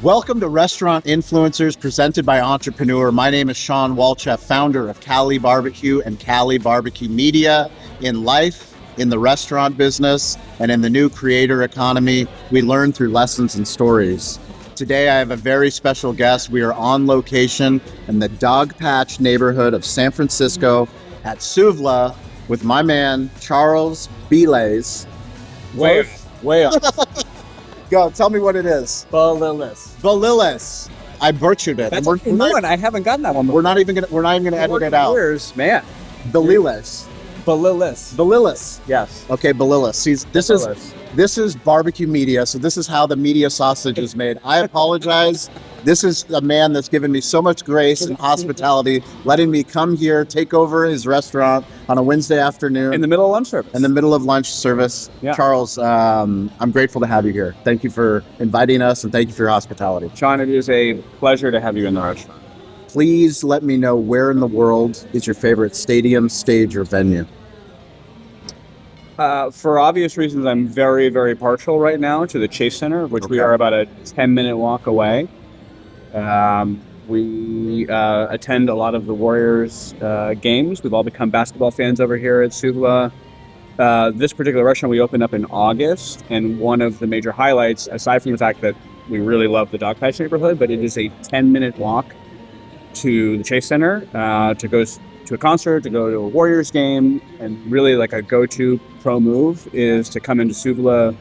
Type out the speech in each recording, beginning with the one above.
Welcome to Restaurant Influencers presented by Entrepreneur. My name is Sean Walchef, founder of Cali Barbecue and Cali Barbecue Media. In life, in the restaurant business, and in the new creator economy, we learn through lessons and stories. Today, I have a very special guest. We are on location in the Dog Patch neighborhood of San Francisco at Souvla with my man, Charles Bililies. Way up. Go, tell me what it is. Bililies. I butchered it. That's a new one. I haven't gotten that one before. We're not even gonna edit it out. Years, man. Bililies. Bililies. Yes. Okay, Bililies. See, this is barbecue media, so this is how the media sausage is made. I apologize. This is a man that's given me so much grace and hospitality, letting me come here, take over his restaurant on a Wednesday afternoon. In the middle of lunch service. In the middle of lunch service. Yeah. Charles, I'm grateful to have you here. Thank you for inviting us, and thank you for your hospitality. Sean, it is a pleasure to have you in the restaurant. Please let me know where in the world is your favorite stadium, stage, or venue? For obvious reasons, I'm very, very partial right now to the Chase Center, of which we are about a 10-minute walk away. We attend a lot of the Warriors games. We've all become basketball fans over here at Souvla. This particular restaurant we opened up in August, and one of the major highlights, aside from the fact that we really love the Dog Patch neighborhood, but it is a 10-minute walk to the Chase Center to go to a concert, to go to a Warriors game, and really like a go-to pro move is to come into Souvla.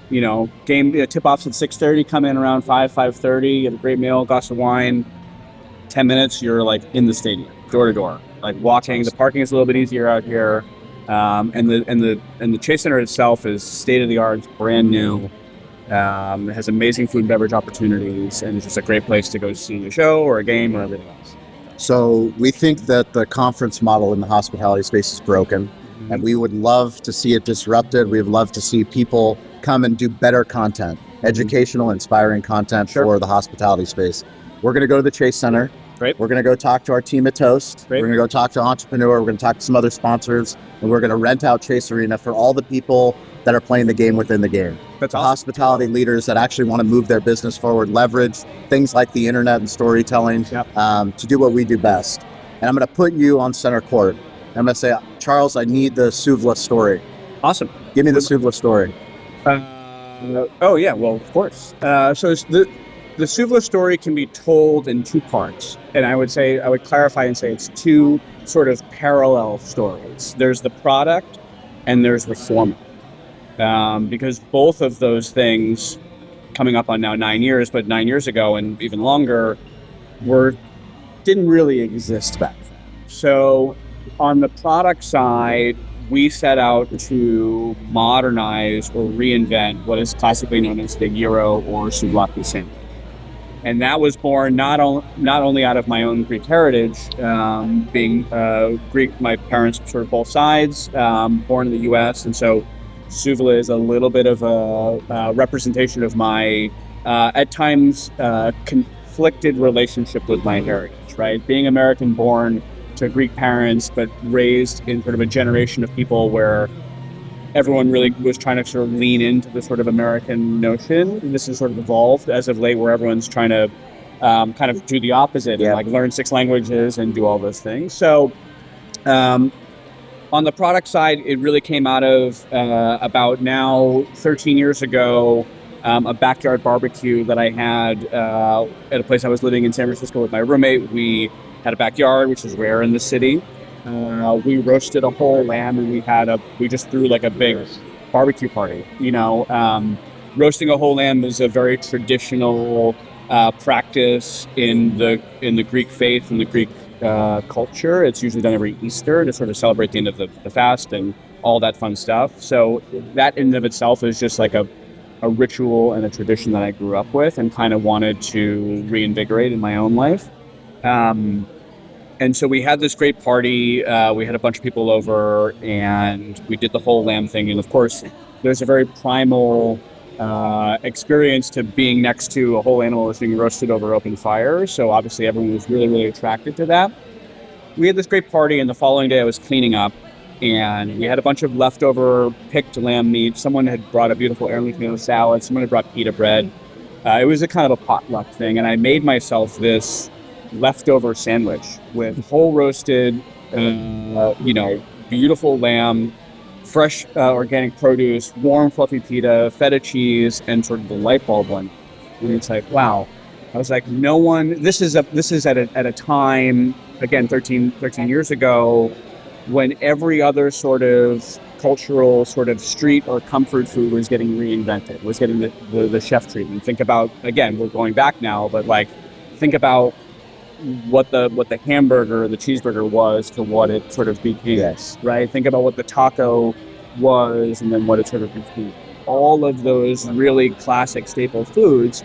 You know, game tip-offs at 6:30, come in around 5:30, get a great meal, glass of wine. 10 minutes, you're like in the stadium, door to door, like walking. The parking is a little bit easier out here, and the Chase Center itself is state of the art, it's brand new. It has amazing food and beverage opportunities, and it's just a great place to go see a show or a game or everything else. So we think that the conference model in the hospitality space is broken, and we would love to see it disrupted. We would love to see people come and do better content, educational, inspiring content for the hospitality space. We're going to go to the Chase Center. Great. We're going to go talk to our team at Toast. Great. We're going to go talk to Entrepreneur. We're going to talk to some other sponsors, and we're going to rent out Chase Arena for all the people that are playing the game within the game. That's the awesome. Hospitality leaders that actually want to move their business forward, leverage things like the internet and storytelling to do what we do best. And I'm going to put you on center court. I'm going to say, Charles, I need the Souvla story. Awesome. Give me the Souvla story. Oh yeah, well of course. So it's the Souvla story can be told in two parts, and I would clarify and say it's two sort of parallel stories. There's the product, and there's the format. Because both of those things, coming up on now 9 years, but 9 years ago and even longer, didn't really exist back then. So on the product side, we set out to modernize or reinvent what is classically known as the gyro or Souvla cuisine. And that was born not only out of my own Greek heritage, being Greek, my parents sort of both sides, born in the U.S., and so Souvla is a little bit of a representation of my, at times, conflicted relationship with my heritage, right? Being American-born to Greek parents, but raised in sort of a generation of people where everyone really was trying to sort of lean into the sort of American notion. And this has sort of evolved as of late, where everyone's trying to kind of do the opposite and like learn 6 languages and do all those things. So on the product side, it really came out of about now 13 years ago, a backyard barbecue that I had at a place I was living in San Francisco with my roommate. We had a backyard, which is rare in the city. We roasted a whole lamb, and we just threw like a big barbecue party. You know, roasting a whole lamb is a very traditional practice in the Greek faith and the Greek culture. It's usually done every Easter to sort of celebrate the end of the fast and all that fun stuff. So that in and of itself is just like a ritual and a tradition that I grew up with and kind of wanted to reinvigorate in my own life. And so we had this great party. We had a bunch of people over, and we did the whole lamb thing. And of course, there's a very primal experience to being next to a whole animal that's being roasted over open fire. So obviously everyone was really, really attracted to that. We had this great party, and the following day I was cleaning up, and we had a bunch of leftover picked lamb meat. Someone had brought a beautiful heirloom tomato salad. Someone had brought pita bread. It was a kind of a potluck thing, and I made myself this leftover sandwich with whole roasted, beautiful lamb, fresh organic produce, warm fluffy pita, feta cheese, and sort of the light bulb one. And it's like, wow. I was like, no one. This is at a time, again, 13 years ago, when every other sort of cultural sort of street or comfort food was getting reinvented, was getting the chef treatment. Think about, again, we're going back now, but like, think about what the hamburger or the cheeseburger was to what it sort of became. Yes. Right? Think about what the taco was and then what it sort of became. All of those really classic staple foods.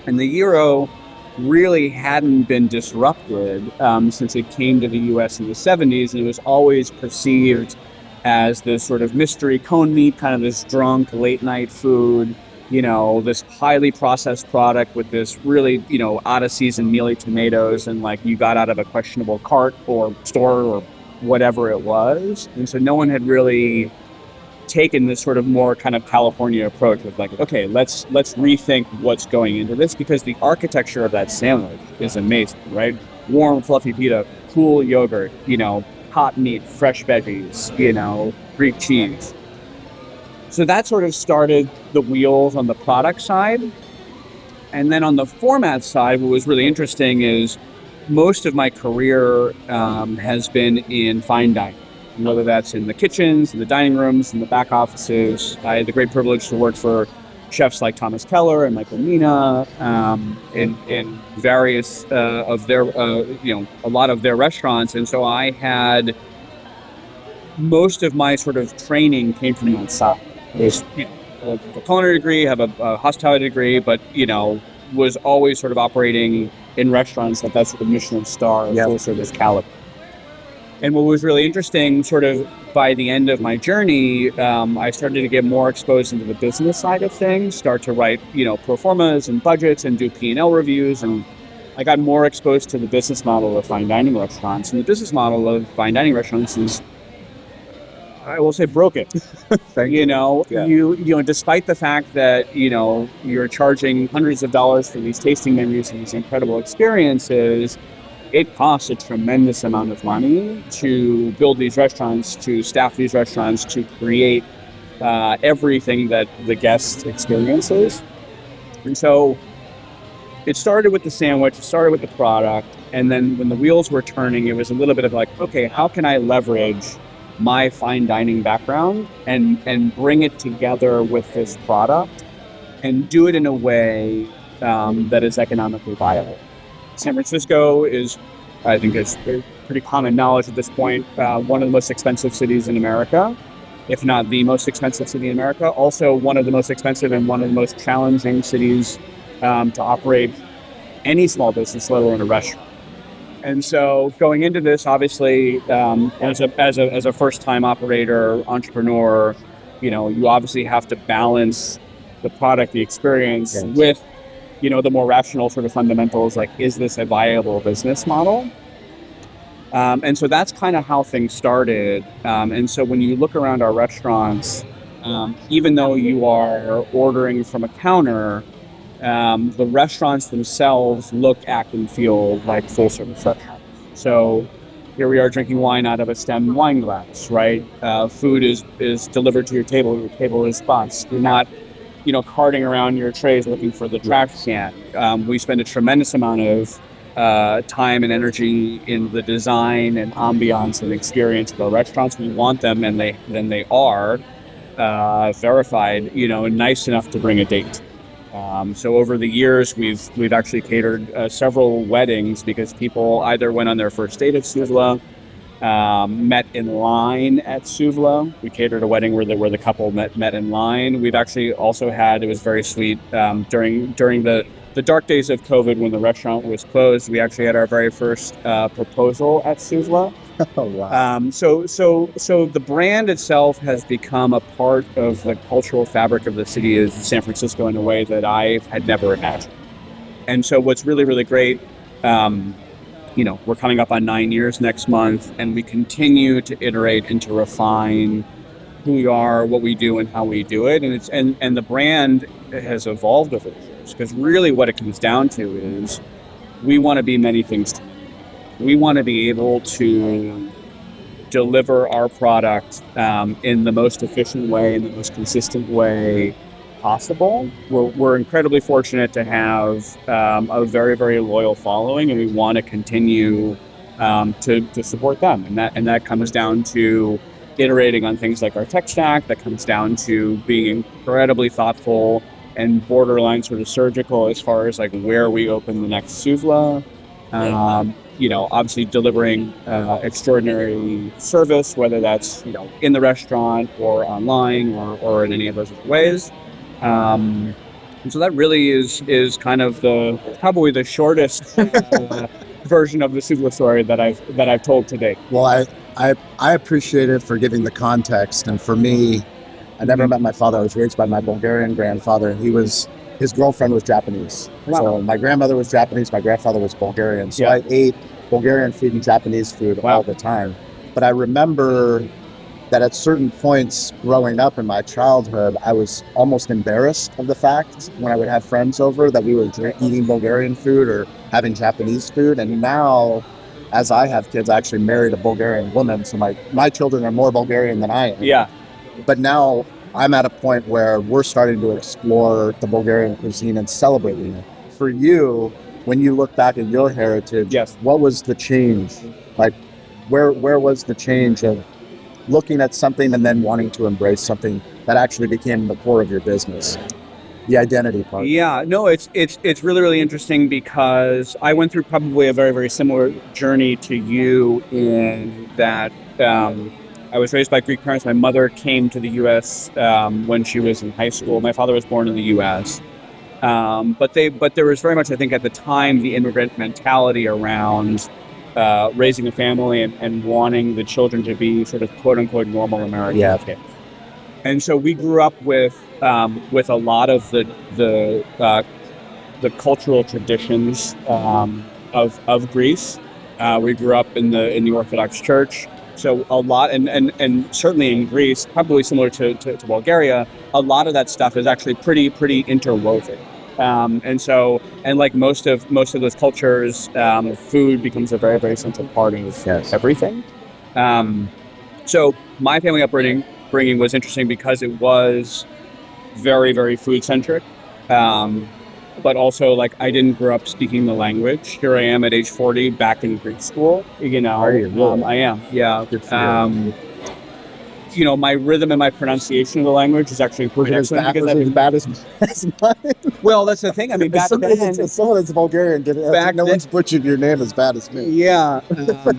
And the gyro really hadn't been disrupted since it came to the U.S. in the 70s, and it was always perceived as this sort of mystery cone meat, kind of this drunk late night food, this highly processed product with this really, out of season mealy tomatoes, and like you got out of a questionable cart or store or whatever it was. And so no one had really taken this sort of more kind of California approach with like, okay, let's rethink what's going into this, because the architecture of that sandwich is amazing, right? Warm, fluffy pita, cool yogurt, hot meat, fresh veggies, Greek cheese. So that sort of started the wheels on the product side. And then on the format side, what was really interesting is most of my career has been in fine dining, whether that's in the kitchens, in the dining rooms, in the back offices. I had the great privilege to work for chefs like Thomas Keller and Michael Mina in various of their, a lot of their restaurants. And so I had most of my sort of training came from that side. I was a culinary degree, have a hospitality degree, but, was always sort of operating in restaurants at that sort of Michelin star, full service caliber. And what was really interesting, sort of by the end of my journey, I started to get more exposed into the business side of things, start to write, pro formas and budgets and do P&L reviews. And I got more exposed to the business model of fine dining restaurants. And the business model of fine dining restaurants is, I will say, broken. Despite the fact that, you're charging hundreds of dollars for these tasting menus and these incredible experiences, it costs a tremendous amount of money to build these restaurants, to staff these restaurants, to create everything that the guest experiences. And so it started with the sandwich, it started with the product, and then when the wheels were turning, it was a little bit of like, okay, how can I leverage my fine dining background and bring it together with this product and do it in a way that is economically viable. San Francisco is, I think it's pretty common knowledge at this point, one of the most expensive cities in America, if not the most expensive city in America. Also one of the most expensive and one of the most challenging cities to operate any small business, let alone a restaurant. And so going into this, obviously, as a first-time operator, entrepreneur, you obviously have to balance the product, the experience with the more rational sort of fundamentals, like, is this a viable business model? And so that's kind of how things started. And so when you look around our restaurants, even though you are ordering from a counter, the restaurants themselves look, act, and feel like full-service restaurants. So here we are drinking wine out of a stem wine glass, right? Food is delivered to your table is bussed. You're not carting around your trays looking for the trash can. We spend a tremendous amount of time and energy in the design and ambiance and experience of our restaurants. We want them, and they are verified, nice enough to bring a date. So over the years, we've actually catered several weddings because people either went on their first date at Souvla, met in line at Souvla. We catered a wedding where the couple met in line. We've actually also had, it was very sweet, during the dark days of COVID when the restaurant was closed, we actually had our very first proposal at Souvla. Oh, wow. So the brand itself has become a part of the cultural fabric of the city of San Francisco in a way that I had never imagined. And so what's really, really great, we're coming up on 9 years next month, and we continue to iterate and to refine who we are, what we do, and how we do it. And the brand has evolved over the years. customers. Because really what it comes down to is we want to be many things to many people. We want to be able to deliver our product in the most efficient way, in the most consistent way possible. We're incredibly fortunate to have a very, very loyal following, and we want to continue to support them. And that comes down to iterating on things like our tech stack. That comes down to being incredibly thoughtful and borderline sort of surgical as far as like where we open the next Souvla. Obviously delivering extraordinary service, whether that's in the restaurant or online or in any of those ways. And so that really is kind of probably the shortest version of the Souvla story that I've told today. Well, I appreciate it for giving the context. And for me, I never met my father. I was raised by my Bulgarian grandfather, and his girlfriend was Japanese. Wow. So my grandmother was Japanese, my grandfather was Bulgarian. So Yeah. I ate Bulgarian food and Japanese food all the time. But I remember that at certain points growing up in my childhood, I was almost embarrassed of the fact when I would have friends over that we were eating Bulgarian food or having Japanese food. And now, as I have kids, I actually married a Bulgarian woman. So my children are more Bulgarian than I am. Yeah. But now I'm at a point where we're starting to explore the Bulgarian cuisine and celebrating it. For you, when you look back at your heritage, Yes. what was the change? Like, where was the change of looking at something and then wanting to embrace something that actually became the core of your business? The identity part. Yeah, no, it's really, really interesting because I went through probably a very, very similar journey to you in that I was raised by Greek parents. My mother came to the U.S. When she was in high school. My father was born in the U.S. But there was very much, I think, at the time, the immigrant mentality around raising a family and wanting the children to be sort of quote unquote normal American kids. And so we grew up with a lot of the cultural traditions of Greece. We grew up in the Orthodox Church. So a lot, and certainly in Greece, probably similar to Bulgaria, a lot of that stuff is actually pretty interwoven. And like most of those cultures, food becomes a very, very central part of everything. So my family upbringing was interesting because it was very, very food centric. But also, like, I didn't grow up speaking the language. Here I am at age 40, back in Greek school. Are you really? I am. Yeah. Good for you. My rhythm and my pronunciation of the language is actually pretty excellent. As bad as mine. Well, that's the thing. I mean, back then, someone that's Bulgarian did it. No one's butchered your name as bad as me. Yeah.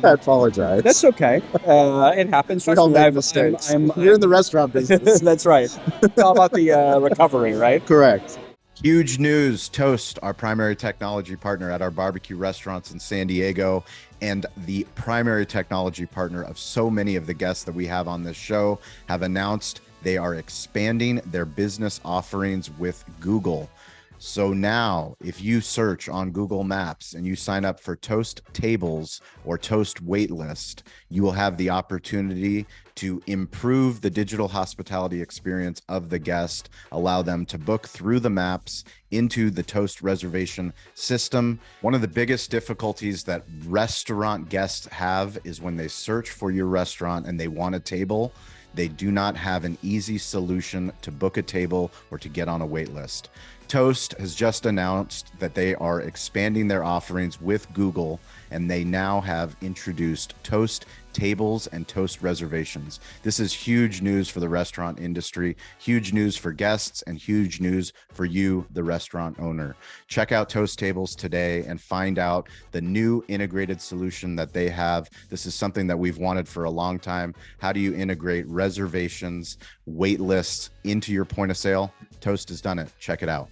I apologize. That's okay. It happens. We all make mistakes. You're in the restaurant business. That's right. It's all about the recovery, right? Correct. Huge news. Toast, our primary technology partner at our barbecue restaurants in San Diego and the primary technology partner of so many of the guests that we have on this show, have announced they are expanding their business offerings with Google. So now, if you search on Google Maps and you sign up for Toast Tables or Toast Waitlist, you will have the opportunity to improve the digital hospitality experience of the guest, allow them to book through the maps into the Toast reservation system. One of the biggest difficulties that restaurant guests have is when they search for your restaurant and they want a table, they do not have an easy solution to book a table or to get on a wait list. Toast has just announced that they are expanding their offerings with Google, and they now have introduced Toast Tables and Toast Reservations. This is huge news for the restaurant industry, huge news for guests, and huge news for you, the restaurant owner. Check out Toast Tables today and find out the new integrated solution that they have. This is something that we've wanted for a long time. How do you integrate reservations, wait lists into your point of sale? Toast has done it. Check it out.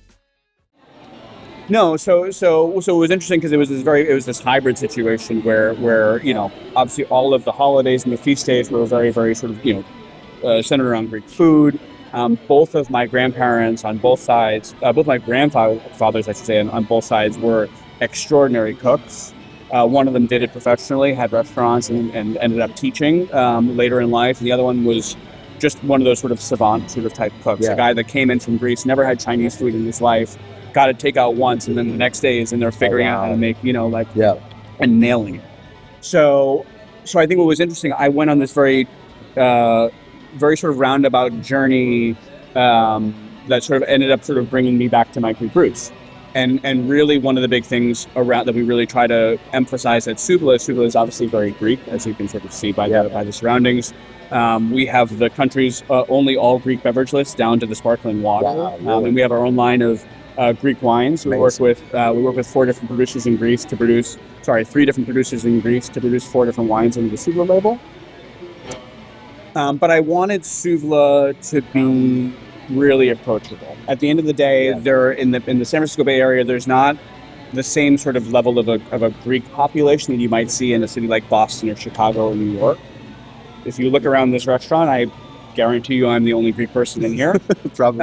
No, so it was interesting because it was this hybrid situation where obviously all of the holidays and the feast days were very, very sort of centered around Greek food. Both of my grandparents on both sides, both my grandfathers, I should say, on both sides were extraordinary cooks. One of them did it professionally, had restaurants, and ended up teaching later in life. And the other one was just one of those sort of savant sort of type cooks, a guy that came in from Greece, never had Chinese food in his life. got it takeout once, and then the next day is in there figuring out how to make, and nailing it. So I think what was interesting, I went on this very sort of roundabout journey that sort of ended up sort of bringing me back to my Greek roots. And really one of the big things around that we really try to emphasize at Souvla is obviously very Greek, as you can sort of see by the surroundings. We have the country's only all Greek beverage list down to the sparkling water. Wow, really? And we have our own line of Greek wines. We work with 3 different producers in Greece to produce 4 different wines under the Souvla label. But I wanted Souvla to be really approachable. At the end of the day, there in the San Francisco Bay Area, there's not the same sort of level of a Greek population that you might see in a city like Boston or Chicago or New York. If you look around this restaurant, I guarantee you I'm the only Greek person in here. Probably.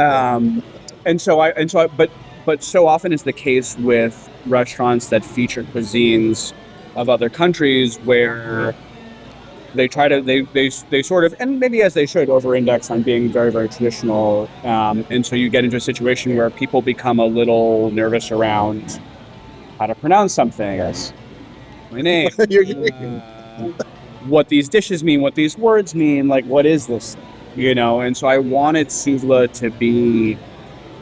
But so often is the case with restaurants that feature cuisines of other countries where they sort of, and maybe as they should, over-index on being very, very traditional. And so you get into a situation where people become a little nervous around how to pronounce something. Yes. My name. What these dishes mean, what these words mean, like what is this? And so I wanted Souvla to be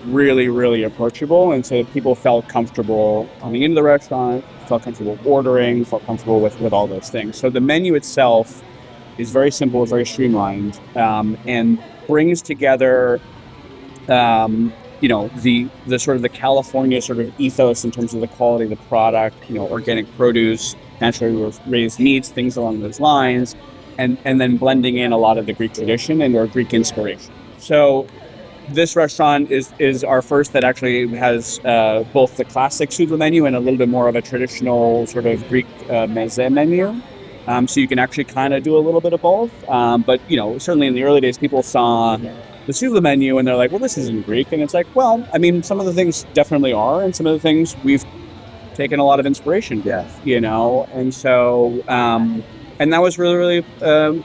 really, really approachable, and so people felt comfortable coming into the restaurant, felt comfortable ordering, felt comfortable with all those things. So the menu itself is very simple, very streamlined, and brings together, the sort of the California sort of ethos in terms of the quality of the product, organic produce, naturally raised meats, things along those lines, and then blending in a lot of the Greek tradition and or Greek inspiration. So this restaurant is our first that actually has both the classic Souvla menu and a little bit more of a traditional sort of Greek meze menu. So you can actually kind of do a little bit of both. But, certainly in the early days, people saw the Souvla menu and they're like, well, this isn't Greek. And it's like, well, I mean, some of the things definitely are, and some of the things we've taken a lot of inspiration with, And so, and that was really, really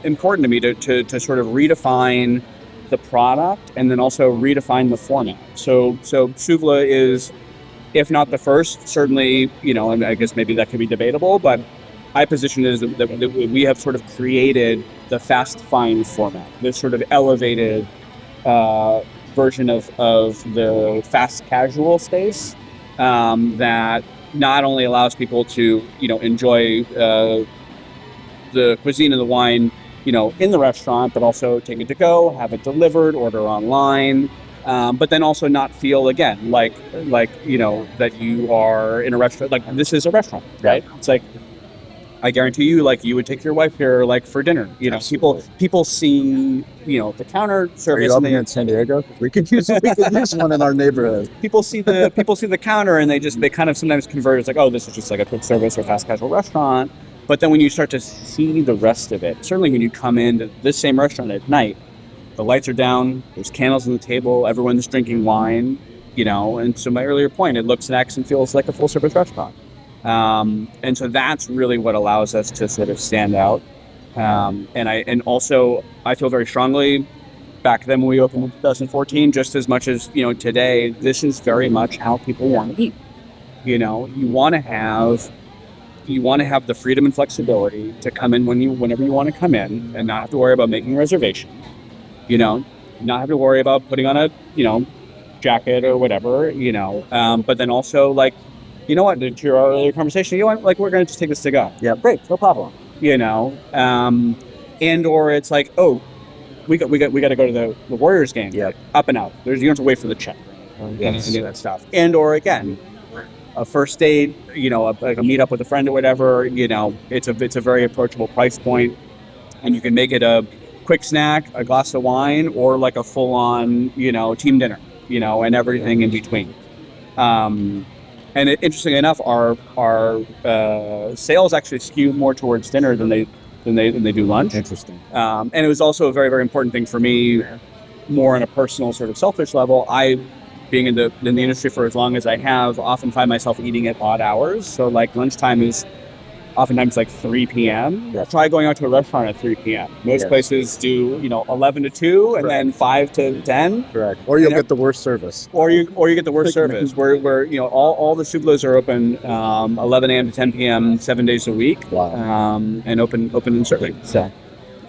important to me to sort of redefine the product and then also redefine the format. So Souvla is, if not the first, certainly, and I guess maybe that could be debatable, but I position it as that we have sort of created the fast fine format, this sort of elevated version of the fast casual space that not only allows people to, enjoy the cuisine and the wine, in the restaurant, but also take it to go, have it delivered, order online, but then also not feel again like that you are in a restaurant. Like this is a restaurant, right? It's like, I guarantee you, like you would take your wife here, like for dinner. People see, the counter service. Are you in San Diego? We could use one in our neighborhood. People see the counter, and they kind of sometimes convert. It's like, oh, this is just like a quick service or fast casual restaurant. But then when you start to see the rest of it, certainly when you come into this same restaurant at night, the lights are down, there's candles on the table, everyone's drinking wine, and so my earlier point, it looks and acts and feels like a full service restaurant. And so that's really what allows us to sort of stand out. And also I feel very strongly back then when we opened in 2014, just as much as, today, this is very much how people want to eat. You want to have the freedom and flexibility to come in whenever you want to come in and not have to worry about making reservations, not have to worry about putting on a, jacket or whatever, but then also like, you know what, to your earlier conversation, like we're going to just take this to go. Yeah. Great. No problem. And or it's like, oh, we got to go to the Warriors game. Yeah. Up and out. You don't have to wait for the check. Yes. And do that stuff. And or again, a first date, a meet up with a friend or whatever, it's a very approachable price point, and you can make it a quick snack, a glass of wine, or like a full on, team dinner, and everything in between. And interestingly enough, our sales actually skew more towards dinner than they do lunch. Interesting. And it was also a very, very important thing for me, more on a personal sort of selfish level. Being in the industry for as long as I have, often find myself eating at odd hours. So like lunchtime is oftentimes like 3 p.m. Try going out to a restaurant at 3 p.m. Most places do, 11 to 2 and then 5 to 10. Correct. Or you'll get the worst service. Or you get the worst service where all the Souvlas are open 11 a.m. to 10 p.m. 7 days a week. Wow. And open and serving.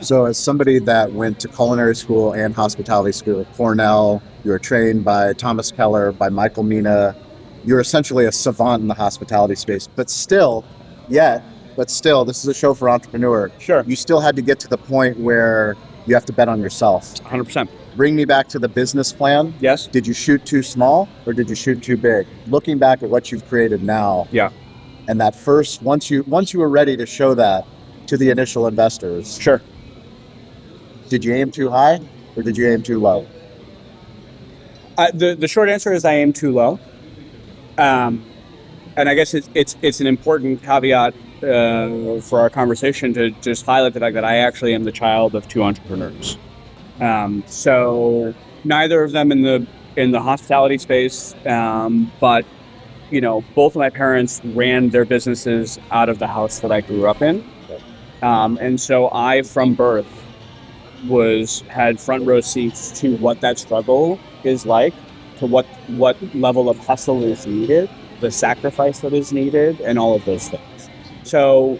So as somebody that went to culinary school and hospitality school at Cornell, you were trained by Thomas Keller, by Michael Mina. You're essentially a savant in the hospitality space, but still, this is a show for entrepreneur. Sure. You still had to get to the point where you have to bet on yourself. 100%. Bring me back to the business plan. Yes. Did you shoot too small or did you shoot too big? Looking back at what you've created now. Yeah. And that first, once you were ready to show that to the initial investors. Sure. Did you aim too high or did you aim too low? The short answer is I aim too low. And I guess it's an important caveat for our conversation to just highlight the fact that I actually am the child of two entrepreneurs. So neither of them in the hospitality space, but both of my parents ran their businesses out of the house that I grew up in, and so I, from birth, had front row seats to what that struggle is like, to what level of hustle is needed, the sacrifice that is needed, and all of those things. So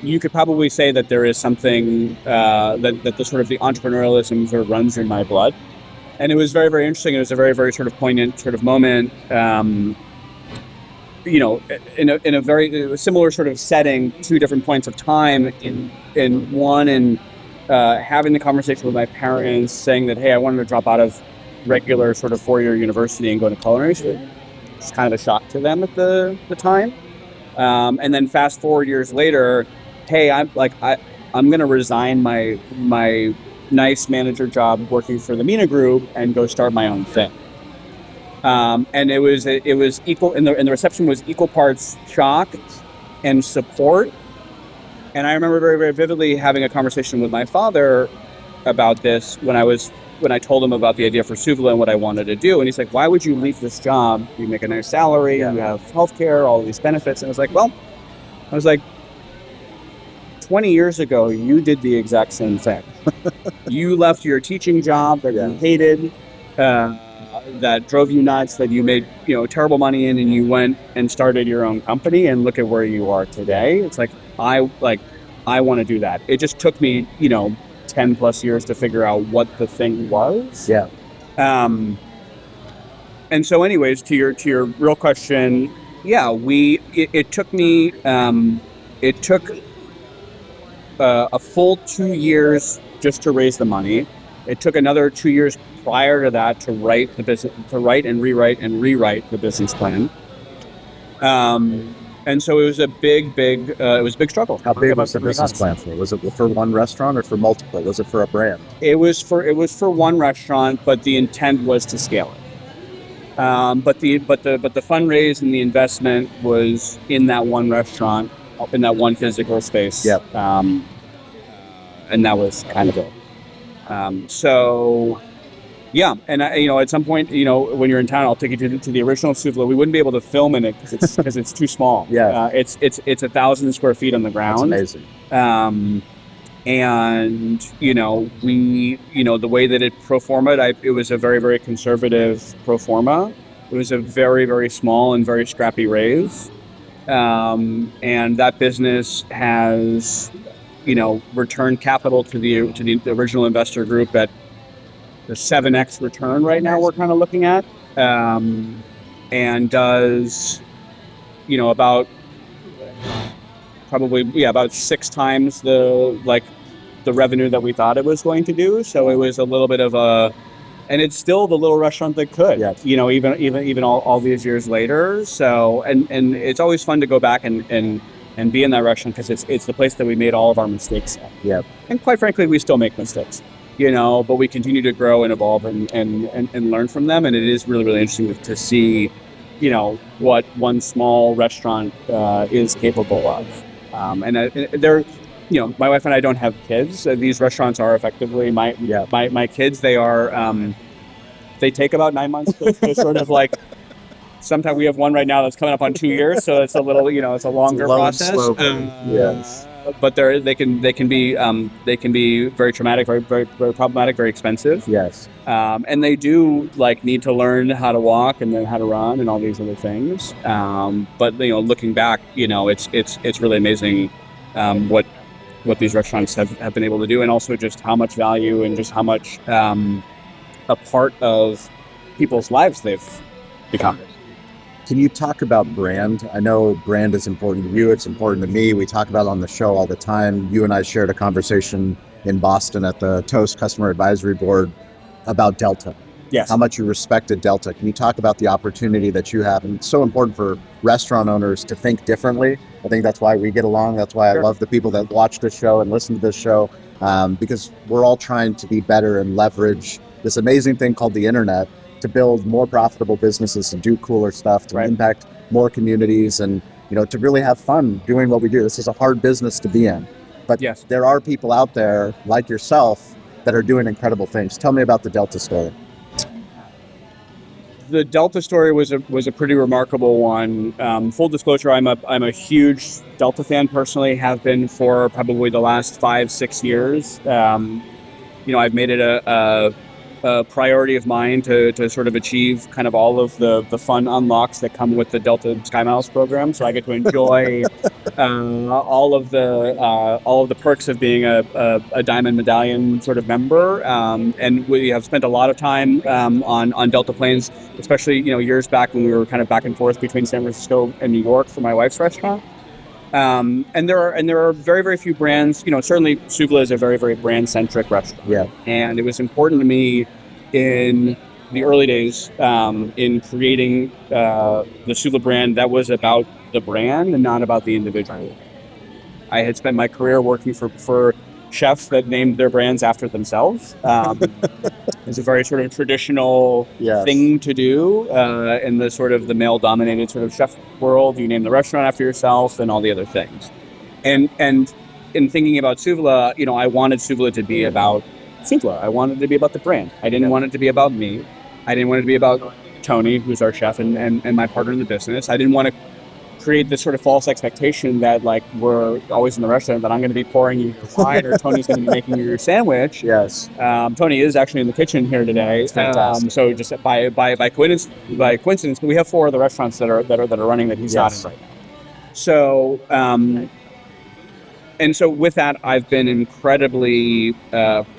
you could probably say that there is something that the sort of the entrepreneurialism sort of runs in my blood. And it was very, very interesting. It was a very, very sort of poignant sort of moment, in a very similar sort of setting, two different points of time in having the conversation with my parents saying that, hey, I wanted to drop out of regular sort of four-year university and go to culinary school. It's kind of a shock to them at the time. And then fast forward years later, hey, I'm going to resign my nice manager job working for the Mina Group and go start my own thing. And it was equal, and the reception was equal parts shock and support. And I remember very, very vividly having a conversation with my father about this when I told him about the idea for Souvla and what I wanted to do. And he's like, why would you leave this job? You make a nice salary, you have healthcare, all of these benefits. And I was like, 20 years ago, you did the exact same thing. You left your teaching job that you hated, that drove you nuts, that you made terrible money in, and you went and started your own company, and look at where you are today. It's like, I want to do that. It just took me 10 plus years to figure out what the thing was. And so anyways, to your real question, it took me a full 2 years just to raise the money. It took another 2 years prior to that to write and rewrite the business plan. And so it was a big struggle. How big was the business plan for? Was it for one restaurant or for multiple? Was it for a brand? It was for one restaurant, but the intent was to scale it. But the fundraise and the investment was in that one restaurant, in that one physical space. Yep. And that was kind of it. And at some point, when you're in town, I'll take you to the original Souvla. We wouldn't be able to film in it because it's too small. It's 1,000 square feet on the ground. That's amazing. And the way that it pro forma'd, it was a very, very conservative pro forma. It was a very, very small and very scrappy raise. And that business has returned capital to the original investor group at the 7x return right now we're kind of looking at, and does about 6 times the revenue that we thought it was going to do. So it was a little bit of and it's still the little restaurant that could, even all these years later. So and it's always fun to go back and be in that restaurant because it's the place that we made all of our mistakes at. And quite frankly, we still make mistakes. But we continue to grow and evolve and learn from them. And it is really, really interesting to see, what one small restaurant is capable of. My wife and I don't have kids. These restaurants are effectively my kids. They are, they take about 9 months to sort of sometimes we have one right now that's coming up on 2 years, so it's a little, it's a longer process. Yes. But they can be very traumatic, very, very, very problematic, very expensive. Yes. And they do need to learn how to walk and then how to run and all these other things. But looking back, it's really amazing what these restaurants have been able to do, and also just how much value and just how much a part of people's lives they've become. Can you talk about brand? I know brand is important to you. It's important to me. We talk about it on the show all the time. You and I shared a conversation in Boston at the Toast Customer Advisory Board about Delta. Yes. How much you respected Delta. Can you talk about the opportunity that you have? And it's so important for restaurant owners to think differently. I think that's why we get along. That's why I love the people that watch this show and listen to this show, because we're all trying to be better and leverage this amazing thing called the internet to build more profitable businesses, to do cooler stuff, to impact more communities, and to really have fun doing what we do. This is a hard business to be in, but there are people out there like yourself that are doing incredible things. Tell me about the Delta story. The Delta story was a pretty remarkable one. Full disclosure, I'm a huge Delta fan personally. Have been for probably the last 5-6 years. I've made it a priority of mine to sort of achieve kind of all of the fun unlocks that come with the Delta SkyMiles program. So I get to enjoy all of the perks of being a Diamond Medallion sort of member. And we have spent a lot of time on Delta planes, especially years back when we were kind of back and forth between San Francisco and New York for my wife's restaurant. And there are very, very few brands. Certainly Souvla is a very, very brand-centric restaurant. Yeah. And it was important to me in the early days in creating the Souvla brand that was about the brand and not about the individual. I had spent my career working for chefs that named their brands after themselves. It's a very sort of traditional thing to do in the sort of the male-dominated sort of chef world. You name the restaurant after yourself and all the other things. And in thinking about Souvla, I wanted Souvla to be about Souvla. I wanted it to be about the brand. I didn't want it to be about me. I didn't want it to be about Tony, who's our chef and my partner in the business. I didn't want to create this sort of false expectation that we're always in the restaurant, that I'm going to be pouring you your wine or Tony's going to be making you your sandwich. Yes. Tony is actually in the kitchen here today. Fantastic. So just by coincidence, but we have 4 other restaurants that are running that he's not in right now. So and so with that, I've been incredibly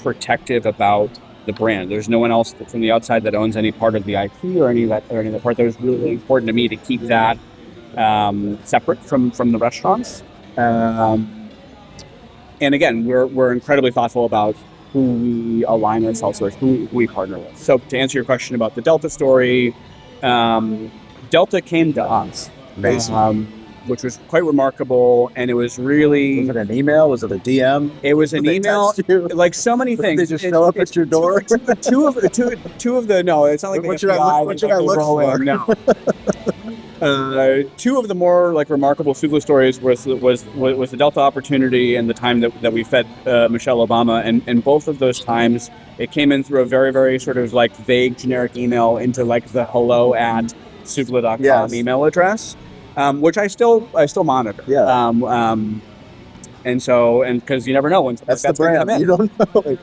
protective about the brand. There's no one else from the outside that owns any part of the IP or any of that part. That was really important to me to keep that separate from the restaurants. And again, we're incredibly thoughtful about who we align ourselves with, who we partner with. So to answer your question about the Delta story, Delta came to us, which was quite remarkable, and it was really... Was it an email? Was it a DM? It was an email, like so many things. Did they just show up at your door? Two of the no, it's not like what should I look for? No. Two of the more remarkable Souvla stories was the Delta opportunity and the time that we fed Michelle Obama, and both of those times it came in through a very, very sort of vague generic email into the hello@souvla.com email address, which I still monitor. Yeah. And because you never know when that's the brand. You don't know.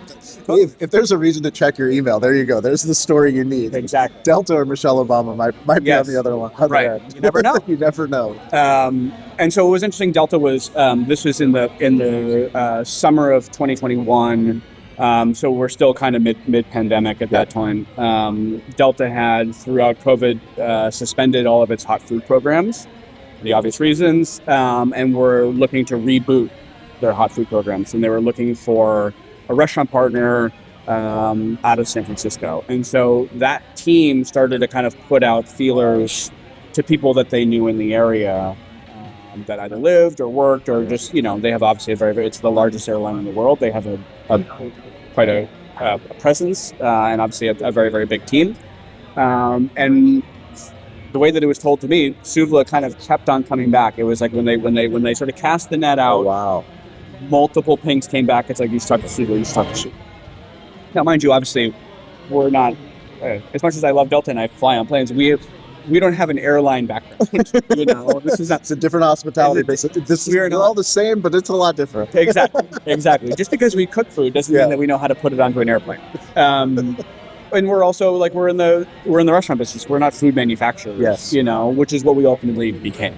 If there's a reason to check your email, there you go. There's the story you need. Exactly. Delta or Michelle Obama might be on the other one. Right. You never know. You never know. And so it was interesting. Delta was this was in the summer of 2021. So we're still kind of mid pandemic at that time. Delta had throughout COVID suspended all of its hot food programs, for the obvious reasons, and were looking to reboot their hot food programs, and they were looking for a restaurant partner out of San Francisco. And so that team started to kind of put out feelers to people that they knew in the area that either lived or worked or just, they have obviously it's the largest airline in the world. They have quite a presence and obviously a very, very big team. And the way that it was told to me, Souvla kind of kept on coming back. It was when they sort of cast the net out. Oh, wow. Multiple pings came back. It's you should talk to Souvla, you should talk to Souvla. Now, mind you, obviously, we're not, as much as I love Delta and I fly on planes, we we don't have an airline background. You know, this is not. It's a different hospitality business. We're all the same, but it's a lot different. Exactly. Just because we cook food doesn't mean that we know how to put it onto an airplane. And we're also like we're in the restaurant business. We're not food manufacturers. Yes. You know, which is what we ultimately became.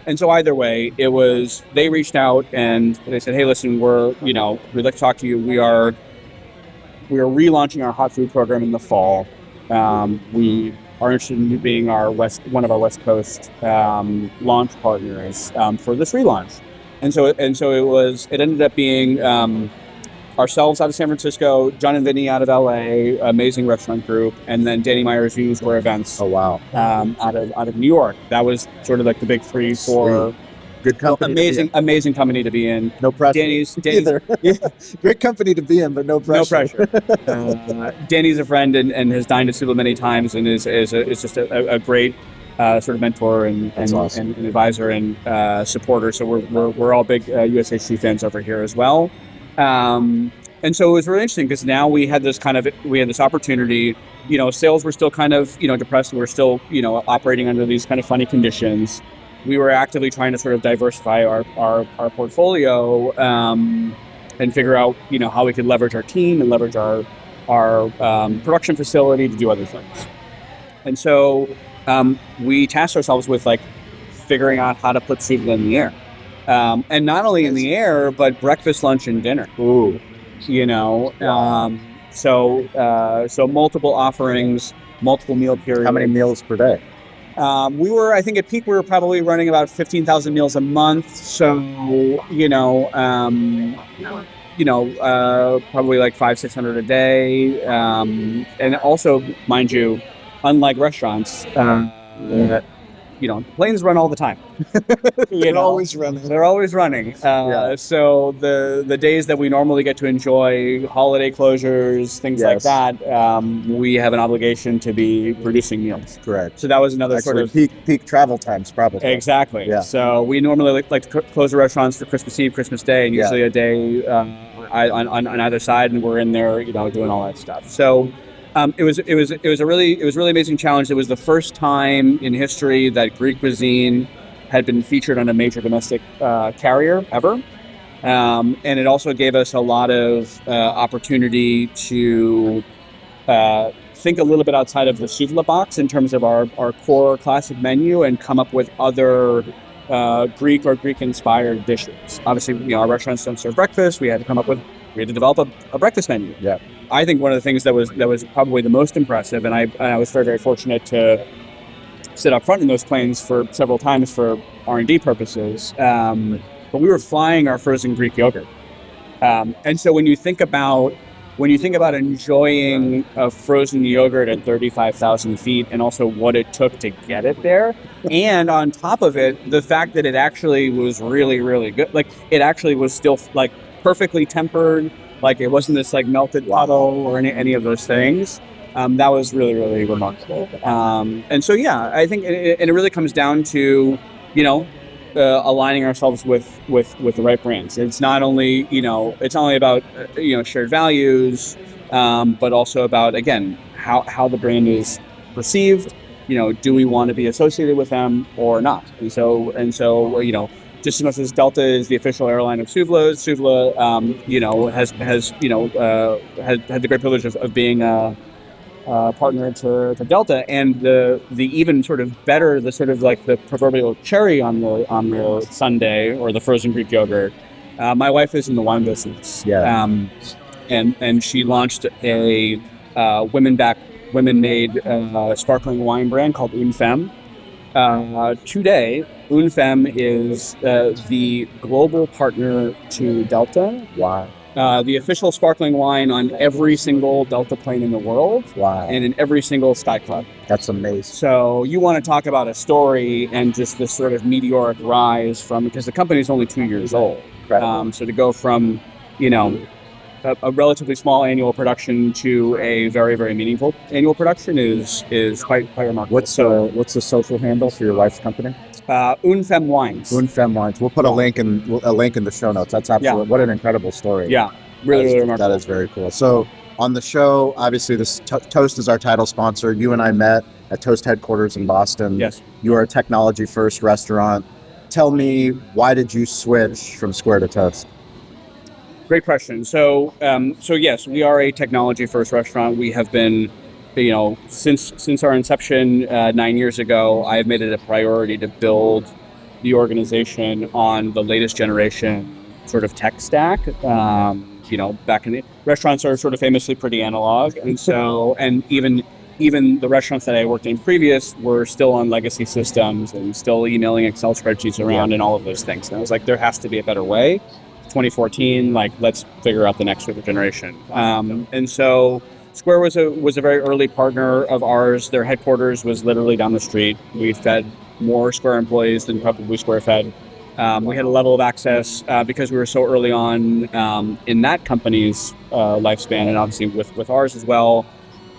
And so either way, it was they reached out and they said, "Hey, listen, we'd like to talk to you. We are relaunching our hot food program in the fall. We are interested in you being one of our West Coast launch partners for this relaunch." And so it ended up being ourselves out of San Francisco, John and Vinny out of LA, amazing restaurant group, and then Danny Meyer's Views Were Events. Oh wow! Out of New York. That was sort of like the big three for good company. Amazing company to be in. No pressure. Danny's either. Great company to be in, but no pressure. No pressure. Danny's a friend and has dined at Souvla many times and is just a great sort of mentor and awesome. and advisor and supporter. So we're all big USHC fans over here as well. And so it was really interesting because now we had this opportunity. You know, sales were still kind of depressed. We were still operating under these kind of funny conditions. We were actively trying to sort of diversify our portfolio and figure out how we could leverage our team and leverage our production facility to do other things. And so we tasked ourselves with like figuring out how to put Souvla in the air. And not only in the air, but breakfast, lunch, and dinner. Ooh. So multiple offerings, multiple meal periods. How many meals per day? I think at peak, we were probably running about 15,000 meals a month. So, probably like 500-600 a day. And also, mind you, unlike restaurants, planes run all the time. They're always running. They're always running. So the days that we normally get to enjoy, holiday closures, things like that, we have an obligation to be producing meals. Correct. So that was another sort of peak travel times, probably. Exactly. Yeah. So we normally like to close the restaurants for Christmas Eve, Christmas Day, and usually a day on either side, and we're in there, doing all that stuff. So. It was a really amazing challenge. It was the first time in history that Greek cuisine had been featured on a major domestic carrier ever, and it also gave us a lot of opportunity to think a little bit outside of the Souvla box in terms of our core classic menu and come up with other Greek or Greek-inspired dishes. Obviously, our restaurants don't serve breakfast. We had to develop a breakfast menu. Yeah. I think one of the things that was probably the most impressive, and I was very, very fortunate to sit up front in those planes for several times for R&D purposes. But we were flying our frozen Greek yogurt, and so when you think about enjoying a frozen yogurt at 35,000 feet, and also what it took to get it there, and on top of it, the fact that it actually was really, really good, like it actually was still like perfectly tempered. Like it wasn't this like melted puddle or any of those things. That was really, really remarkable. And so, I think it really comes down to, aligning ourselves with the right brands. It's not only, about, shared values, but also about, again, how the brand is perceived. Do we want to be associated with them or not? And so, just as much as Delta is the official airline of Souvla, has had the great privilege of being a partner to Delta, and the even sort of better, the sort of like the proverbial cherry on the sundae or the frozen Greek yogurt. My wife is in the wine business, and she launched a women-made sparkling wine brand called Unfem. Today, Unfem is the global partner to Delta. Wow. The official sparkling wine on every single Delta plane in the world. Wow. And in every single Sky Club. That's amazing. So you want to talk about a story and just this sort of meteoric rise because the company is only 2 years old. So to go from, a relatively small annual production to a very, very meaningful annual production is quite remarkable. What's the social handle for your wife's company? Unfem Wines. Unfem Wines. We'll put a link in the show notes. That's absolutely what an incredible story. Yeah, really remarkable. That is very cool. So on the show, obviously, this Toast is our title sponsor. You and I met at Toast headquarters in Boston. Yes. You are a technology first restaurant. Tell me, why did you switch from Square to Toast? Great question. So yes, we are a technology first restaurant. We have been, since our inception 9 years ago, I have made it a priority to build the organization on the latest generation sort of tech stack. Back in the restaurants are sort of famously pretty analog, and even the restaurants that I worked in previous were still on legacy systems and still emailing Excel spreadsheets around and all of those things. And I was like, there has to be a better way. 2014, let's figure out the next sort of generation. And so Square was a very early partner of ours. Their headquarters was literally down the street. We fed more Square employees than probably Square fed. We had a level of access because we were so early on in that company's lifespan, and obviously with ours as well.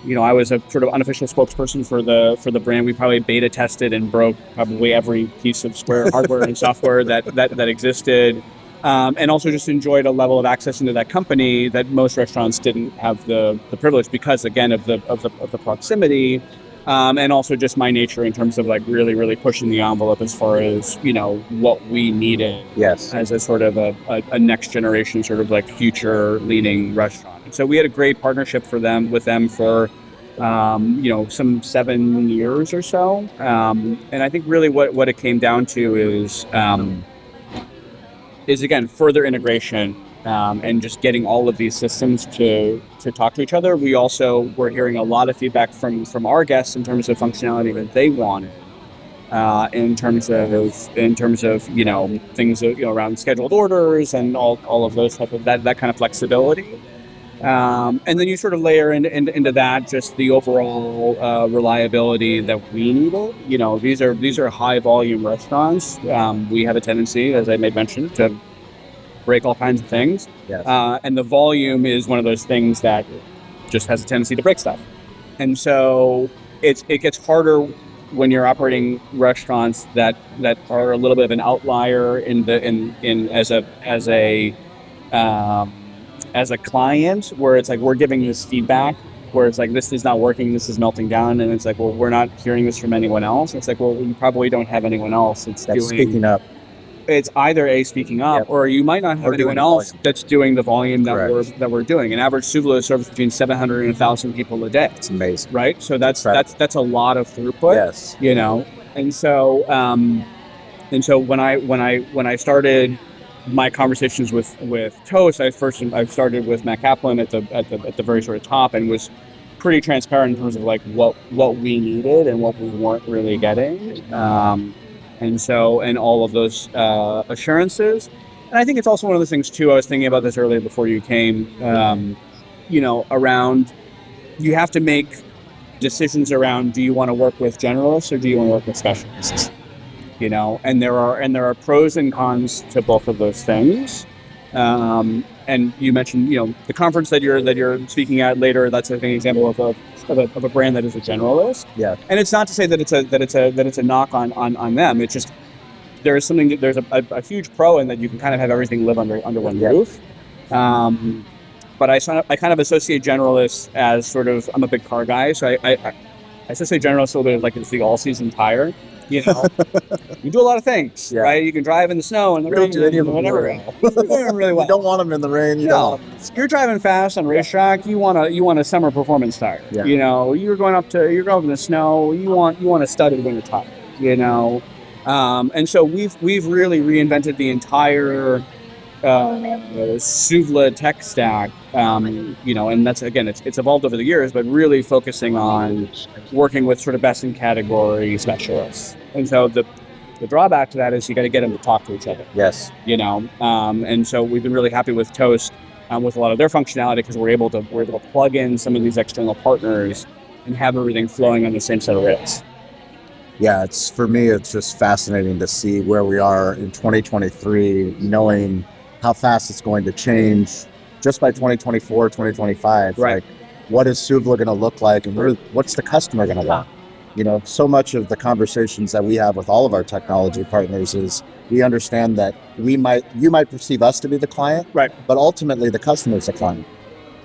I was a sort of unofficial spokesperson for the brand. We probably beta tested and broke probably every piece of Square hardware and software that existed, and also just enjoyed a level of access into that company that most restaurants didn't have the privilege because, again, of the proximity. And also just my nature in terms of really, really pushing the envelope as far as, what we needed as a sort of a next generation sort of future leading restaurant. And so we had a great partnership with them for, some 7 years or so. And I think really what it came down to is again, further integration. And just getting all of these systems to talk to each other. We also were hearing a lot of feedback from our guests in terms of functionality that they wanted, in terms of things around scheduled orders and all of those type of that kind of flexibility. And then you sort of layer into that just the overall reliability that we needed. These are high volume restaurants. We have a tendency, as I may mention, to break all kinds of things. Yes. And the volume is one of those things that just has a tendency to break stuff. And so it gets harder when you're operating restaurants that are a little bit of an outlier as a client, where it's we're giving this feedback, where it's this is not working, this is melting down, and it's well, we're not hearing this from anyone else. It's well, you probably don't have anyone else that's speaking up. It's either speaking up, or you might not have anyone else that's doing the volume that we're doing. An average Souvla serves between 700 and 1,000 people a day. It's amazing, right? So that's a lot of throughput. Yes, and so when I started my conversations with Toast, I started with Matt Kaplan at the very sort of top, and was pretty transparent in terms of what we needed and what we weren't really getting. And all of those assurances. And I think it's also one of the things too, I was thinking about this earlier before you came, around, you have to make decisions around, do you want to work with generalists or do you want to work with specialists? And there are pros and cons to both of those things. And you mentioned, the conference that you're speaking at later, that's I think an example of a brand that is a generalist. Yeah. And it's not to say that it's a knock on them. It's just there's a huge pro in that you can kind of have everything live under one roof. But I kind of associate generalists as sort of, I'm a big car guy, so I associate generalists a little bit it's the all season tire. You do a lot of things, right? You can drive in the snow and the rain, whatever. Really well. You don't want them in the rain. You're driving fast on a racetrack. You want a summer performance tire. Yeah. You're going up in the snow. You want a studded winter tire. And so we've really reinvented the entire Souvla tech stack. And that's, again, it's evolved over the years, but really focusing on working with sort of best in category specialists. And so the drawback to that is you got to get them to talk to each other. Yes. And so we've been really happy with Toast with a lot of their functionality because we're able to plug in some of these external partners and have everything flowing on the same set of rails. Yeah, for me, it's just fascinating to see where we are in 2023, knowing how fast it's going to change just by 2024, 2025. Right. What is Souvla going to look like, and what's the customer going to want? So much of the conversations that we have with all of our technology partners is we understand that you might perceive us to be the client, right? But ultimately the customer is the client.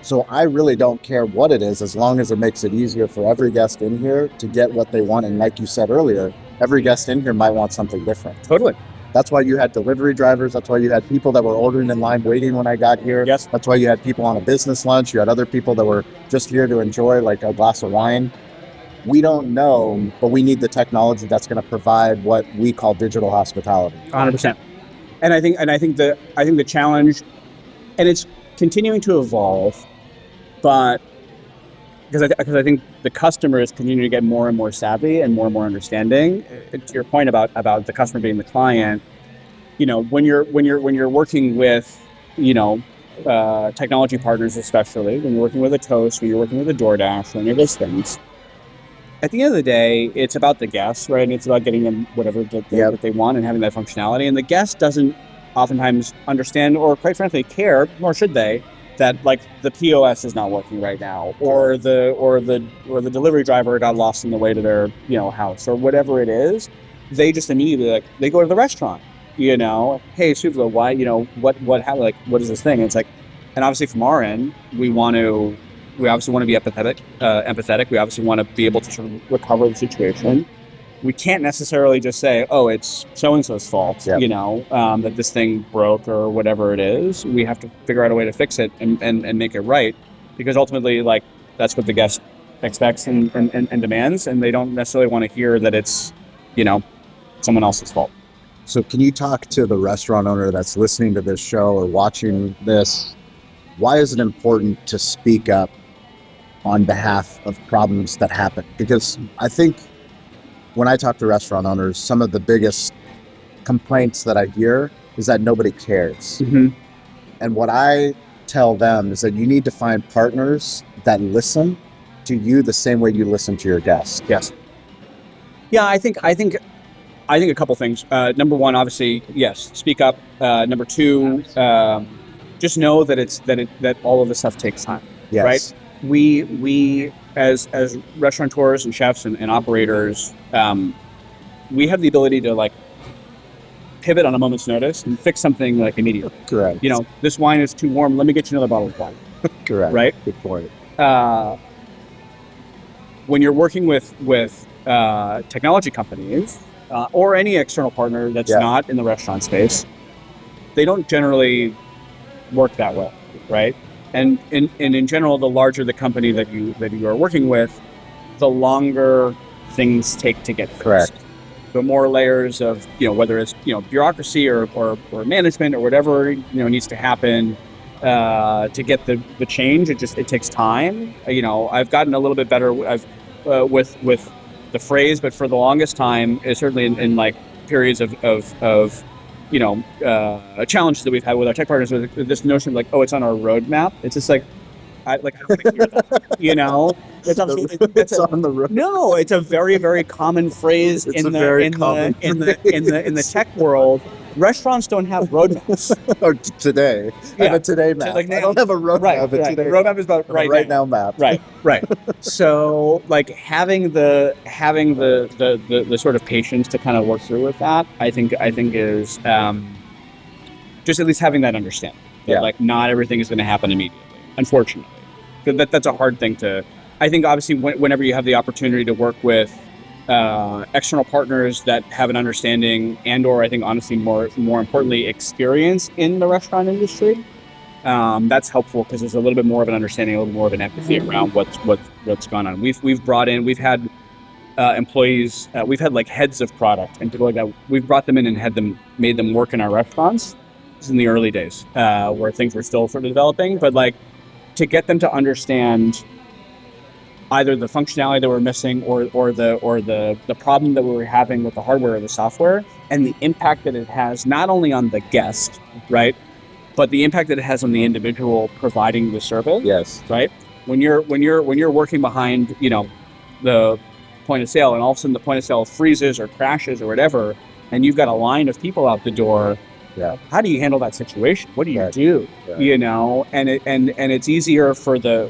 So I really don't care what it is, as long as it makes it easier for every guest in here to get what they want. And like you said earlier, every guest in here might want something different. Totally. That's why you had delivery drivers. That's why you had people that were ordering in line waiting when I got here. Yes. That's why you had people on a business lunch. You had other people that were just here to enjoy like a glass of wine. We don't know, but we need the technology that's going to provide what we call digital hospitality. 100%. And I think the challenge, and it's continuing to evolve, but because I think the customer is continuing to get more and more savvy and more understanding. To your point about the customer being the client, when you're working with technology partners, especially when you're working with a Toast, when you're working with a DoorDash, when you're those things. At the end of the day, it's about the guests, right? And it's about getting them whatever that they want and having that functionality. And the guest doesn't oftentimes understand, or quite frankly care, nor should they, that like the POS is not working right now, or the delivery driver got lost on the way to their house, or whatever it is. They just immediately they go to the restaurant. Hey, Souvla, why? What happened? Like, what is this thing? And it's like, and obviously from our end, we obviously want to be empathetic. We obviously want to be able to sort of recover the situation. We can't necessarily just say, oh, it's so-and-so's fault, that this thing broke or whatever it is. We have to figure out a way to fix it and make it right, because ultimately, like, that's what the guest expects and demands, and they don't necessarily want to hear that it's, someone else's fault. So can you talk to the restaurant owner that's listening to this show or watching this? Why is it important to speak up on behalf of problems that happen? Because I think when I talk to restaurant owners, some of the biggest complaints that I hear is that nobody cares. Mm-hmm. And what I tell them is that you need to find partners that listen to you the same way you listen to your guests. Yes. Yeah, I think a couple things. Number one, obviously, yes, speak up. Number two, just know that all of this stuff takes time. Yes. Right? We as restaurateurs and chefs and operators, we have the ability to like pivot on a moment's notice and fix something like immediately. Correct. This wine is too warm. Let me get you another bottle of wine. Correct. Right? Good point. When you're working with technology companies or any external partner that's not in the restaurant space, they don't generally work that way, right? And in general, the larger the company that you are working with, the longer things take to get fixed. Correct. The more layers of whether it's bureaucracy or management or whatever needs to happen to get the change. It takes time. I've gotten a little bit better. With the phrase, but for the longest time, certainly in like periods of challenges that we've had with our tech partners, with this notion of like, oh, it's on our roadmap. It's just like, I don't want to hear that. It's on the road. No, it's a very, very common phrase in the tech world. Restaurants don't have roadmaps. Or today. I have a today map. Like now, I don't have a roadmap. Right. Today The roadmap is about right now map. Right. So like having the sort of patience to kind of work through with that, I think is just at least having that understanding that like not everything is going to happen immediately, unfortunately. That's a hard thing to. I think obviously whenever you have the opportunity to work with external partners that have an understanding and/or I think honestly more importantly experience in the restaurant industry, that's helpful because there's a little bit more of an understanding, a little more of an empathy around what's gone on. We've had employees, we've had like heads of product and people like that. We've brought them in and made them work in our restaurants. This is in the early days where things were still sort of developing, but like to get them to understand either the functionality that we're missing or the problem that we were having with the hardware or the software, and the impact that it has not only on the guest, right, but the impact that it has on the individual providing the service. Yes. Right. When you're working behind the point of sale, and all of a sudden the point of sale freezes or crashes or whatever, and you've got a line of people out the door. Yeah. How do you handle that situation? What do you do? Yeah. And it's easier for the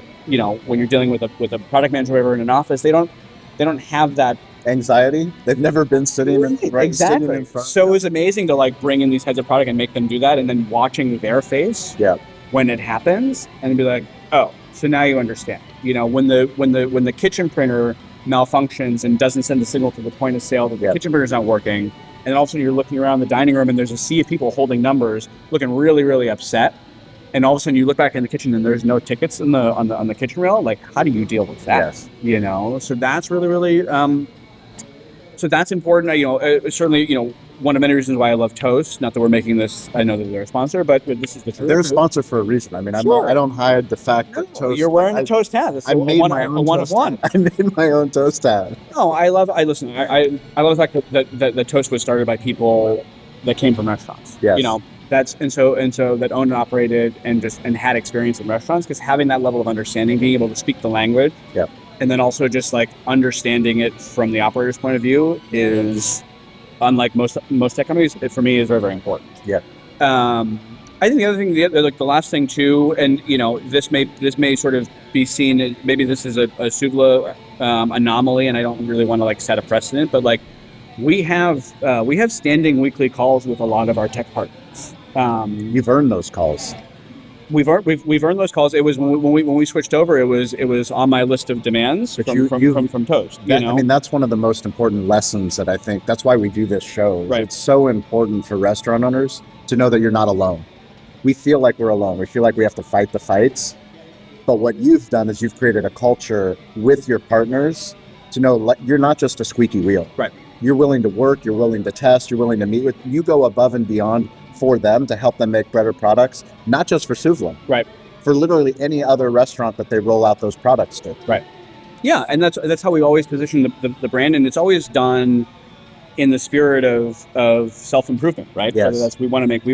when you're dealing with a product manager or whatever in an office, they don't have that anxiety. They've never been sitting exactly. Sitting in front. So it was amazing to like bring in these heads of product and make them do that, and then watching their face when it happens and be like, oh, So now you understand. When the kitchen printer malfunctions and doesn't send the signal to the point of sale that the kitchen printer is not working, and then all of a sudden you're looking around the dining room and there's a sea of people holding numbers, looking really, really upset. And all of a sudden you look back in the kitchen and there's no tickets on the kitchen rail. Like, how do you deal with that? Yes. So that's really, really, so that's important. Certainly, one of many reasons why I love Toast. Not that we're making this, I know that they're a sponsor, but this is the truth. They're a sponsor for a reason. I mean, I don't hide the fact that Toast. You're wearing the Toast hat. It's I made my own one Toast of one. I made my own Toast hat. No, I love the fact that Toast was started by people that came from restaurants. Yes. And so that owned and operated and had experience in restaurants, because having that level of understanding, being able to speak the language, and then also just like understanding it from the operator's point of view is, unlike most tech companies, it for me is very, very important. Yeah. I think the other thing, the last thing too, and this may sort of be seen, maybe this is a Souvla anomaly, and I don't really want to set a precedent, but we have standing weekly calls with a lot of our tech partners. You've earned those calls. We've earned those calls. It was when we switched over. It was on my list of demands from Toast. I mean, that's one of the most important lessons that I think. That's why we do this show. Right. It's so important for restaurant owners to know that you're not alone. We feel like we're alone. We feel like we have to fight the fights. But what you've done is you've created a culture with your partners to know you're not just a squeaky wheel. Right. You're willing to work. You're willing to test. You're willing to meet with. You go above and beyond for them to help them make better products, not just for Souvla. Right. For literally any other restaurant that they roll out those products to. Right. Yeah, and that's how we always position the brand, and it's always done in the spirit of self-improvement, right? Yes. So we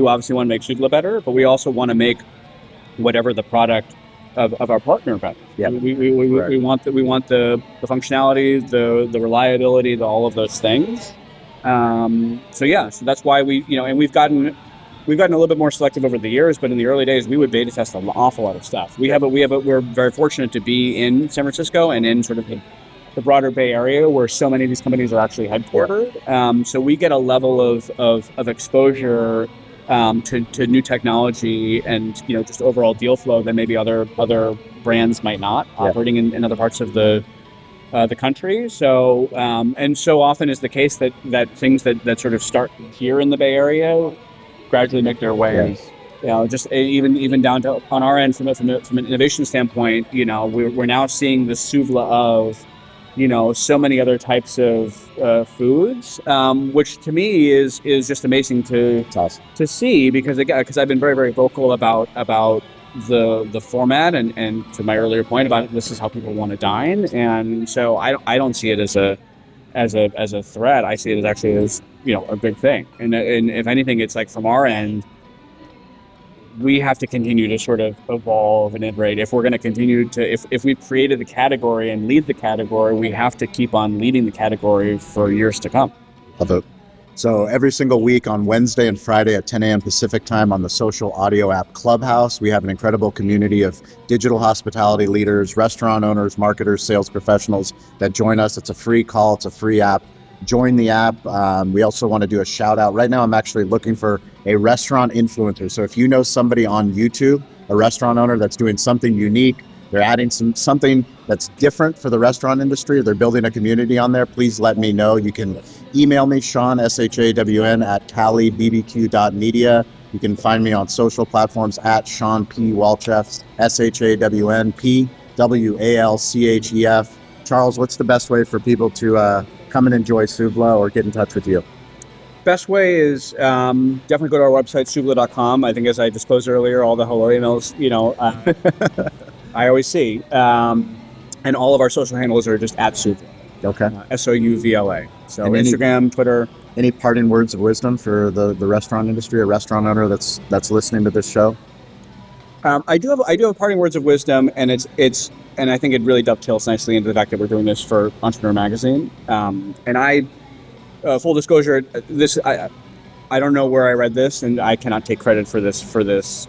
obviously want to make Souvla better, but we also want to make whatever the product of our partner better. Yeah. We want the functionality, the reliability, all of those things. So that's why and we've gotten a little bit more selective over the years, but in the early days we would beta test an awful lot of stuff. We're very fortunate to be in San Francisco and in sort of the broader Bay Area, where so many of these companies are actually headquartered. So we get a level of exposure to new technology and just overall deal flow that maybe other brands might not, operating in other parts of the country. So and so often is the case that things that sort of start here in the Bay Area gradually make their way. Yes. Just even down to on our end from an innovation standpoint. We're now seeing the Souvla of so many other types of foods, which to me is just amazing to see, because I've been very, very vocal about the format and to my earlier point about this is how people want to dine, and so I don't see it as a threat. I see it as actually as a big thing, and if anything, it's like from our end, we have to continue to sort of evolve and iterate. If we're going to continue to, if we've created the category and lead the category, we have to keep on leading the category for years to come. Love it. So every single week on Wednesday and Friday at 10 a.m. Pacific time on the social audio app Clubhouse, we have an incredible community of digital hospitality leaders, restaurant owners, marketers, sales professionals that join us. It's a free call. It's a free app. Join the app. We also want to do a shout out. Right now, I'm actually looking for a restaurant influencer. So if you know somebody on YouTube, a restaurant owner that's doing something unique, they're adding something that's different for the restaurant industry, they're building a community on there, please let me know. You can email me, Shawn, SHAWN, at calibbq.media. You can find me on social platforms at Shawn P. Walchef, SHAWN P WALCHEF. Charles, what's the best way for people to come and enjoy Souvla or get in touch with you? Best way is definitely go to our website, souvla.com. I think, as I disclosed earlier, all the hello emails, I always see. And all of our social handles are just at Souvla. Okay. SOUVLA. So And Instagram, Twitter. Any parting words of wisdom for the restaurant industry, a restaurant owner that's listening to this show? I do have parting words of wisdom, and it's and I think it really dovetails nicely into the fact that we're doing this for Entrepreneur Magazine. And I, full disclosure, this I don't know where I read this, and I cannot take credit for this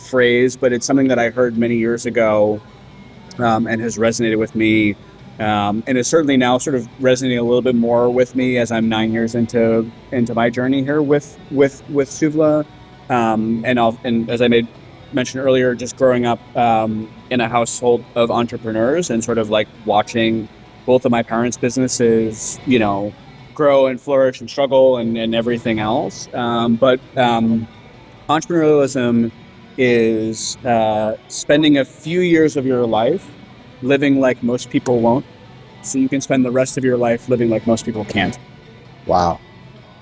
phrase, but it's something that I heard many years ago, and has resonated with me, and is certainly now sort of resonating a little bit more with me as I'm 9 years into my journey here with Souvla, and as I made mentioned earlier, just growing up in a household of entrepreneurs and sort of like watching both of my parents' businesses, grow and flourish and struggle and everything else. But entrepreneurialism is spending a few years of your life living like most people won't, so you can spend the rest of your life living like most people can't. Wow.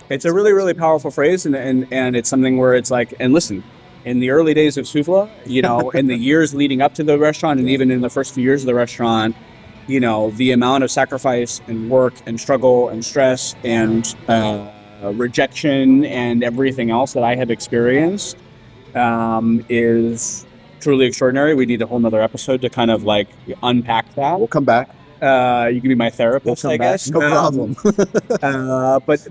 It's a really, really powerful phrase, and it's something where it's like, and listen, in the early days of Souvla, in the years leading up to the restaurant, and even in the first few years of the restaurant, the amount of sacrifice and work and struggle and stress and rejection and everything else that I have experienced is truly extraordinary. We need a whole nother episode to kind of like unpack that. We'll come back. You can be my therapist, I guess. No problem.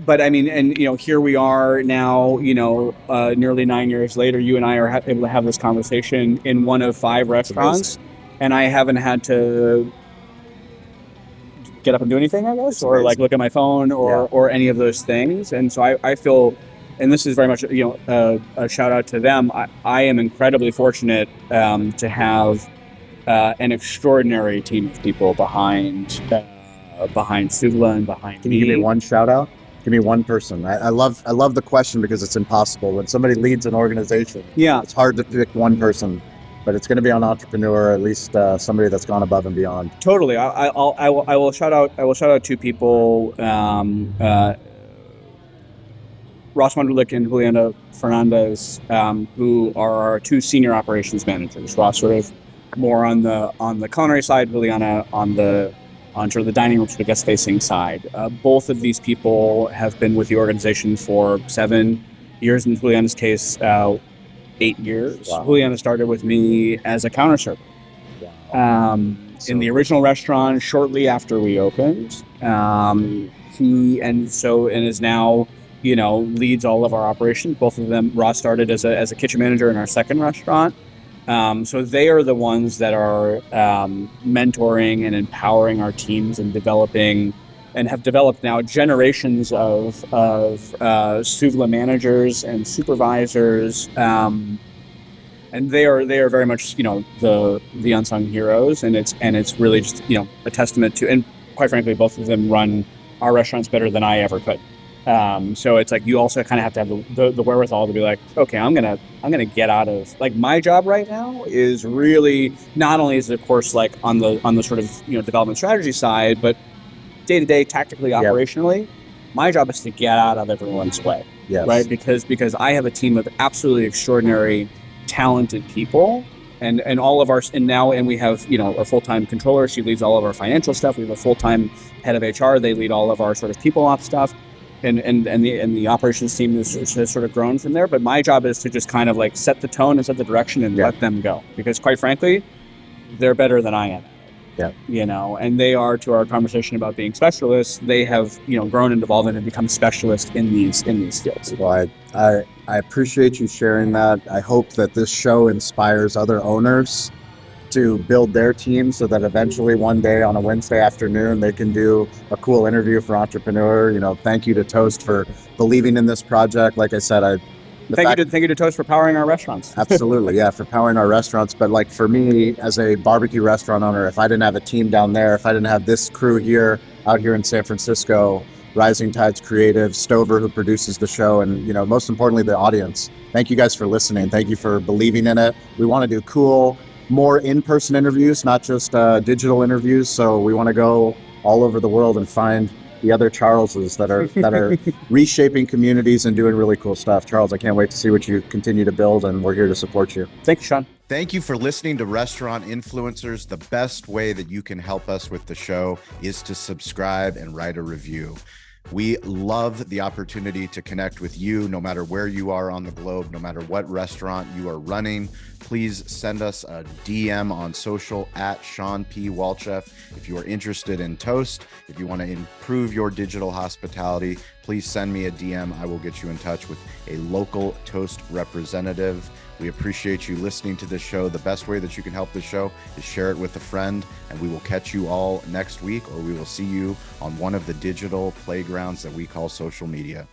But I mean, and here we are now. Nearly 9 years later, you and I are able to have this conversation in one of 5 restaurants, and I haven't had to get up and do anything, I guess, or like look at my phone or any of those things. And so I feel, and this is very much a shout out to them. I am incredibly fortunate to have an extraordinary team of people behind Souvla and behind Can me. you give me one shout out? Give me one person. I love the question because it's impossible. When somebody leads an organization, it's hard to pick one person, but it's going to be an entrepreneur, at least somebody that's gone above and beyond. Totally. I will shout out 2 people. Ross Wunderlich and Juliana Fernandez, who are our 2 senior operations managers. Ross sort of more on the culinary side, Juliana on sort of the dining room, sort of guest-facing side. Both of these people have been with the organization for 7 years. In Juliana's case, 8 years. Wow. Juliana started with me as a counter server in the original restaurant shortly after we opened. He is now leads all of our operations. Both of them. Ross started as a kitchen manager in our second restaurant. So they are the ones that are mentoring and empowering our teams and developing, and have developed now generations of Souvla managers and supervisors, and they are very much the unsung heroes, and it's really just a testament to, and quite frankly, both of them run our restaurants better than I ever could. So it's like you also kind of have to have the wherewithal to be like, okay, I'm gonna get out of, like, my job right now is really not only is it of course like on the sort of development strategy side, but day to day tactically, operationally, my job is to get out of everyone's way, right? Because I have a team of absolutely extraordinary, talented people. And all of our, and we have our full-time controller. She leads all of our financial stuff. We have a full-time head of HR. They lead all of our sort of people ops stuff. And the operations team has sort of grown from there. But my job is to just kind of like set the tone and set the direction and let them go. Because quite frankly, they're better than I am. And they are, to our conversation about being specialists, they have grown and evolved and become specialists in these fields. Well, I appreciate you sharing that. I hope that this show inspires other owners to build their team so that eventually one day on a Wednesday afternoon they can do a cool interview for Entrepreneur. Thank you to Toast for believing in this project. Like I said, Thank you to Toast for powering our restaurants. Absolutely, for powering our restaurants. But like for me, as a barbecue restaurant owner, if I didn't have a team down there, if I didn't have this crew out here in San Francisco, Rising Tides Creative, Stover, who produces the show, and most importantly, the audience. Thank you guys for listening. Thank you for believing in it. We want to do cool, more in-person interviews, not just digital interviews. So we want to go all over the world and find the other Charleses that are reshaping communities and doing really cool stuff. Charles, I can't wait to see what you continue to build, and we're here to support you. Thank you, Sean. Thank you for listening to Restaurant Influencers. The best way that you can help us with the show is to subscribe and write a review. We love the opportunity to connect with you, no matter where you are on the globe, no matter what restaurant you are running. Please send us a DM on social at Sean P. Walchef. If you are interested in Toast, if you want to improve your digital hospitality, please send me a DM. I will get you in touch with a local Toast representative. We appreciate you listening to this show. The best way that you can help this show is share it with a friend, and we will catch you all next week, or we will see you on one of the digital playgrounds that we call social media.